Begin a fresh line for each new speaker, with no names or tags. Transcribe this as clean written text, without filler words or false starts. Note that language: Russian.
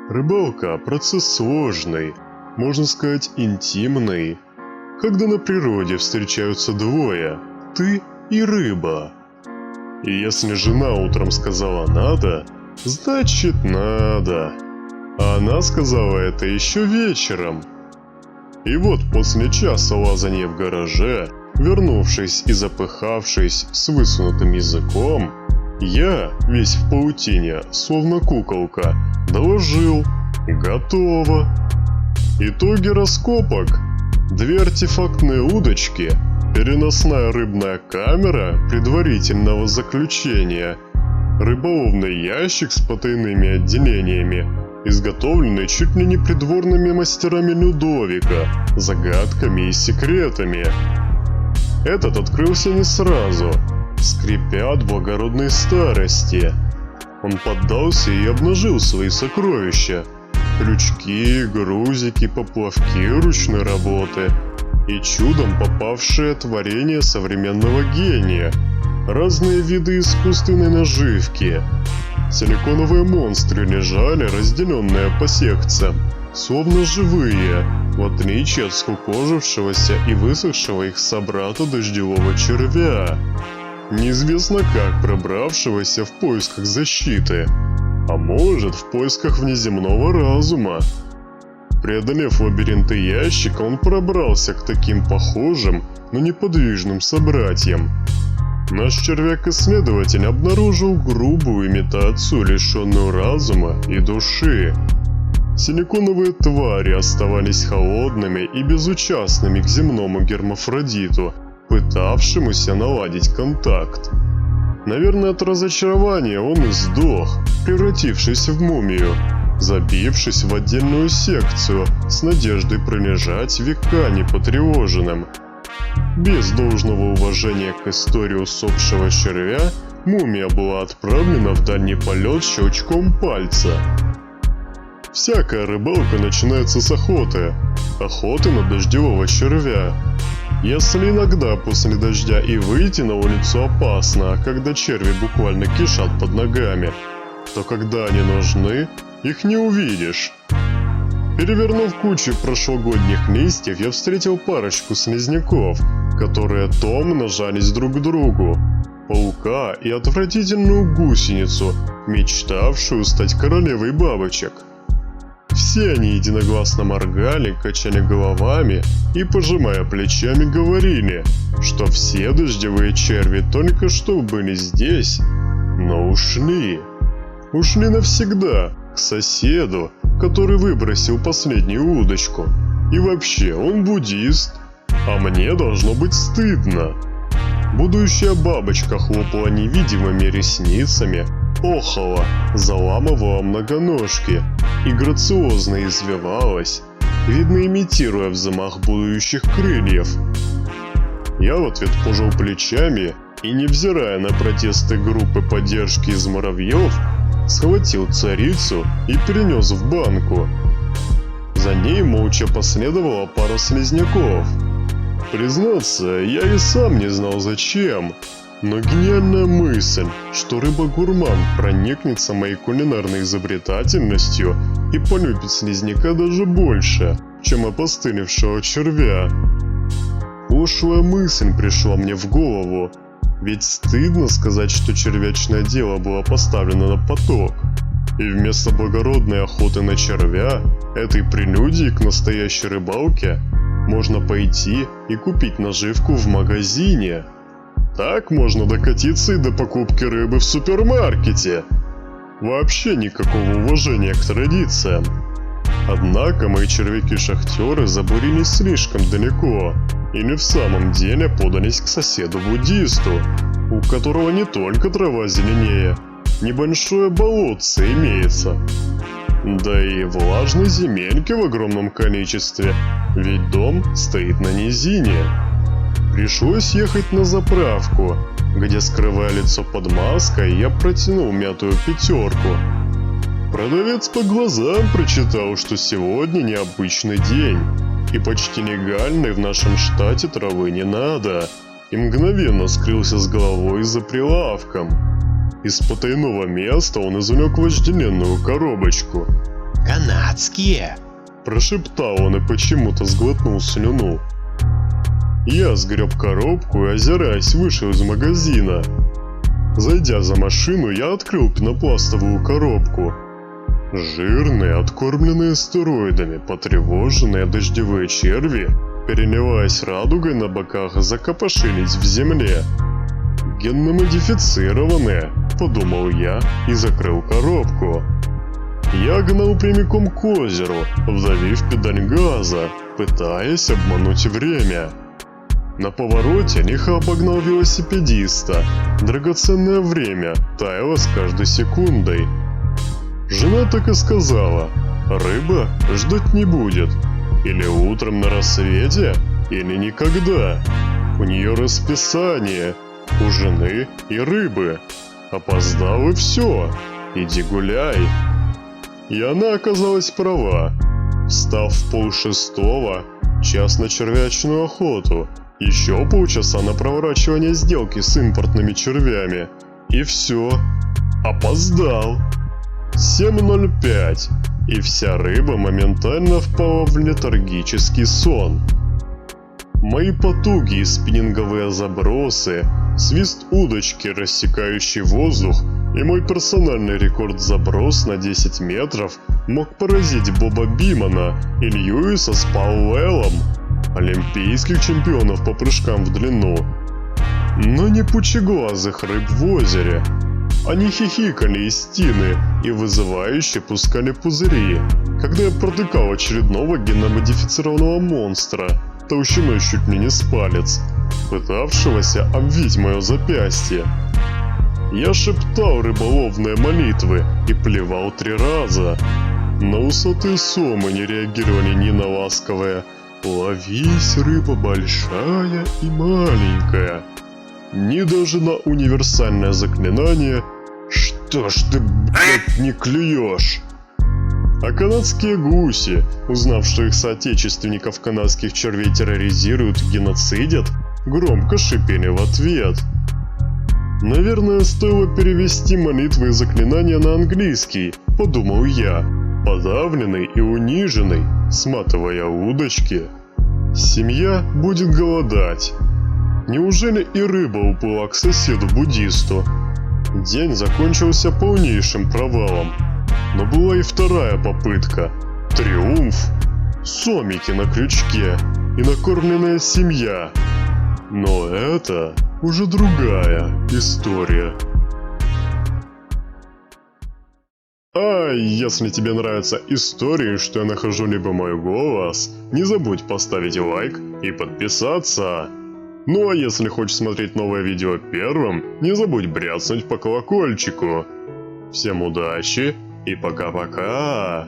Рыбалка – процесс сложный, можно сказать, интимный. Когда на природе встречаются двое – ты и рыба. И если жена утром сказала «надо», значит надо. А она сказала это еще вечером. И вот после часа лазанья в гараже, вернувшись и запыхавшись с высунутым языком, я, весь в паутине, словно куколка, доложил: готово. Итоги раскопок: 2 артефактные удочки, переносная рыбная камера предварительного заключения, рыболовный ящик с потайными отделениями, изготовленный чуть ли не придворными мастерами Людовика, загадками и секретами. Этот открылся не сразу, скрипя от благородной старости. Он поддался и обнажил свои сокровища: крючки, грузики, поплавки ручной работы и чудом попавшее творение современного гения, разные виды искусственной наживки. Силиконовые монстры лежали, разделенные по секциям, словно живые, в отличие от скукожившегося и высохшего их собрата дождевого червя, неизвестно как пробравшегося в поисках защиты, а может, в поисках внеземного разума. Преодолев лабиринты ящика, он пробрался к таким похожим, но неподвижным собратьям. Наш червяк-исследователь обнаружил грубую имитацию, лишенную разума и души. Силиконовые твари оставались холодными и безучастными к земному гермафродиту, пытавшемуся наладить контакт. Наверное, от разочарования он и сдох, превратившись в мумию, забившись в отдельную секцию с надеждой пролежать века непотревоженным. Без должного уважения к истории усопшего червя, мумия была отправлена в дальний полет щелчком пальца. Всякая рыбалка начинается с охоты на дождевого червя. Если иногда после дождя и выйти на улицу опасно, когда черви буквально кишат под ногами, то когда они нужны, их не увидишь. Перевернув кучу прошлогодних листьев, я встретил парочку слизняков, которые томно жались друг к другу, паука и отвратительную гусеницу, мечтавшую стать королевой бабочек. Все они единогласно моргали, качали головами и, пожимая плечами, говорили, что все дождевые черви только что были здесь, но ушли. Ушли навсегда, к соседу, который выбросил последнюю удочку. И вообще, он буддист, а мне должно быть стыдно. Будущая бабочка хлопала невидимыми ресницами, охала, заламывала многоножки и грациозно извивалась, видно имитируя взмах будущих крыльев. Я в ответ пожал плечами и, невзирая на протесты группы поддержки из муравьев, схватил царицу и перенес в банку. За ней молча последовала пара слизняков. Признаться, я и сам не знал зачем, но гениальная мысль, что рыба-гурман проникнется моей кулинарной изобретательностью и полюбит слизняка даже больше, чем опостылевшего червя. Пошлая мысль пришла мне в голову, ведь стыдно сказать, что червячное дело было поставлено на поток. И вместо благородной охоты на червя, этой прелюдии к настоящей рыбалке, можно пойти и купить наживку в магазине. Так можно докатиться и до покупки рыбы в супермаркете. Вообще никакого уважения к традициям. Однако мои червяки-шахтеры забурились слишком далеко, или в самом деле подались к соседу-буддисту, у которого не только трава зеленее, небольшое болотце имеется. Да и влажной земельки в огромном количестве, ведь дом стоит на низине. Пришлось ехать на заправку, где, скрывая лицо под маской, я протянул мятую 5. Продавец по глазам прочитал, что сегодня необычный день, и почти легальной в нашем штате травы не надо, и мгновенно скрылся с головой за прилавком. Из потайного места он извлек вожделенную коробочку.
канадские?»
Прошептал он и почему-то сглотнул слюну. Я сгреб коробку и, озираясь, вышел из магазина. Зайдя за машину, я открыл пенопластовую коробку. Жирные, откормленные стероидами, потревоженные дождевые черви, переливаясь радугой на боках, закопошились в земле. «Генно-модифицированные», — подумал я и закрыл коробку. Я гнал прямиком к озеру, вдавив педаль газа, пытаясь обмануть время. На повороте лихо обогнал велосипедиста. Драгоценное время таяло с каждой секундой. Жена так и сказала: «Рыба ждать не будет. Или утром на рассвете, или никогда. У нее расписание, у жены и рыбы. Опоздал и все, иди гуляй». И она оказалась права. Встав в 5:30, час на червячную охоту, еще полчаса на проворачивание сделки с импортными червями. И все. Опоздал. 7:05, и вся рыба моментально впала в летаргический сон. Мои потуги и спиннинговые забросы, свист удочки, рассекающий воздух, и мой персональный рекорд-заброс на 10 метров мог поразить Боба Бимана и Льюиса с Пауэллом, олимпийских чемпионов по прыжкам в длину. Но не пучеглазых рыб в озере. Они хихикали из тины и вызывающе пускали пузыри, когда я протыкал очередного генно-модифицированного монстра, толщиной чуть ли не с палец, пытавшегося обвить мое запястье. Я шептал рыболовные молитвы и плевал 3 раза. На усатые сомы не реагировали ни на ласковое «Ловись, рыба большая и маленькая», ни даже на универсальное заклинание «Что ж ты, блядь, не клюешь?». А канадские гуси, узнав, что их соотечественников канадских червей терроризируют и геноцидят, громко шипели в ответ. Наверное, стоило перевести молитвы и заклинания на английский, подумал я, подавленный и униженный, сматывая удочки. Семья будет голодать. Неужели и рыба уплыла к соседу-буддисту? День закончился полнейшим провалом. Но была и вторая попытка. Триумф. Сомики на крючке и накормленная семья. Но это уже другая история. А если тебе нравятся истории, что я нахожу, либо мой голос, не забудь поставить лайк и подписаться. Ну а если хочешь смотреть новое видео первым, не забудь бряцнуть по колокольчику. Всем удачи и пока-пока!